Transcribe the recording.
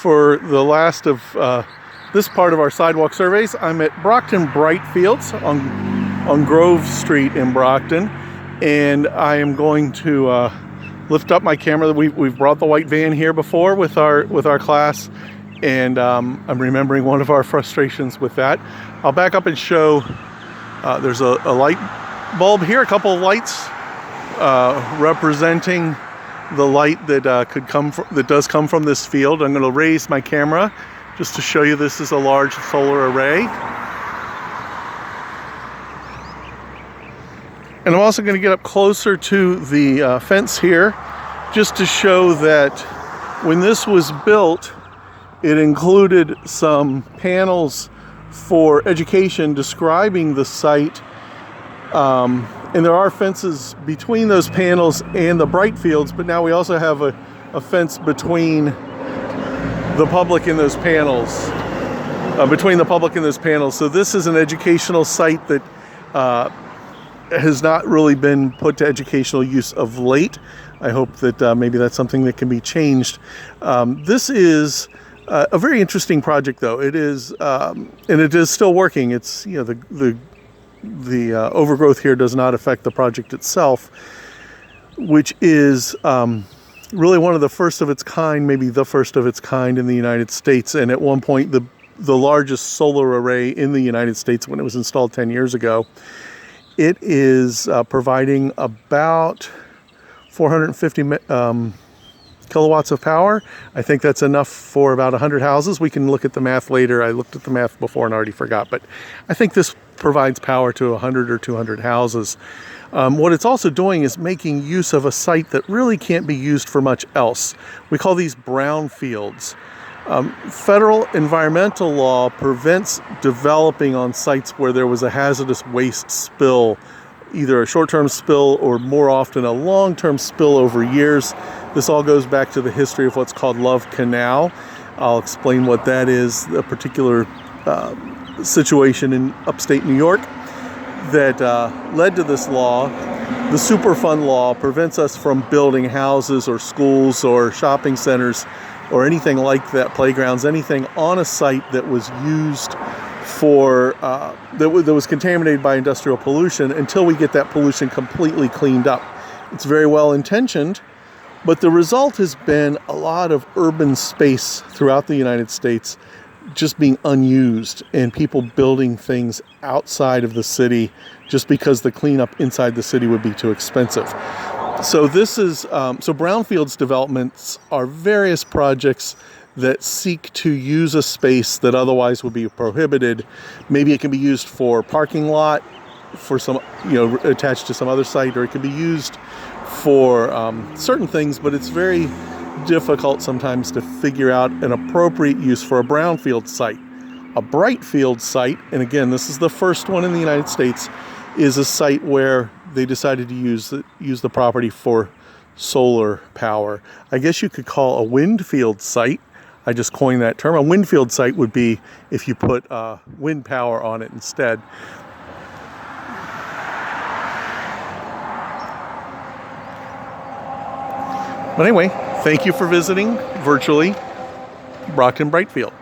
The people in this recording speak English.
for the last of this part of our sidewalk surveys. I'm at Brockton Brightfield on Grove Street in Brockton, and I am going to lift up my camera. We've brought the white van here before with our class, and I'm remembering one of our frustrations with that. I'll back up and show there's a light bulb here, a couple of lights representing the light that does come from this field. I'm going to raise my camera just to show you this is a large solar array. And I'm also going to get up closer to the fence here just to show that when this was built, it included some panels for education describing the site. And there are fences between those panels and the Brightfields, but now we also have a fence between the public and those panels. So this is an educational site that has not really been put to educational use of late. I hope that maybe that's something that can be changed. This is a very interesting project, though. It is, and it is still working. It's, you know, the overgrowth here does not affect the project itself, which is really one of the first of its kind, maybe the first of its kind in the United States, and at one point the largest solar array in the United States when it was installed 10 years ago. It is providing about 450 kilowatts of power. I think that's enough for about 100 houses. We can look at the math later. I looked at the math before and already forgot, but I think this provides power to 100 or 200 houses. What it's also doing is making use of a site that really can't be used for much else. We call these brownfields. Federal environmental law prevents developing on sites where there was a hazardous waste spill, either a short-term spill or more often a long-term spill over years. This all goes back to the history of what's called Love Canal. I'll explain what that is, a particular situation in upstate New York that led to this law. The Superfund law prevents us from building houses or schools or shopping centers or anything like that, playgrounds, anything on a site that was used for, that was contaminated by industrial pollution until we get that pollution completely cleaned up. It's very well intentioned, but the result has been a lot of urban space throughout the United States just being unused, and people building things outside of the city just because the cleanup inside the city would be too expensive. So this is, so brownfields developments are various projects that seek to use a space that otherwise would be prohibited. Maybe it can be used for parking lot, for some, you know, attached to some other site, or it can be used for certain things, but it's very difficult sometimes to figure out an appropriate use for a brownfield site. A Brightfield site, and again, this is the first one in the United States, is a site where they decided to use the property for solar power. I guess you could call a windfield site. I just coined that term. A windfield site would be if you put wind power on it instead. But anyway, thank you for visiting virtually Brockton Brightfield.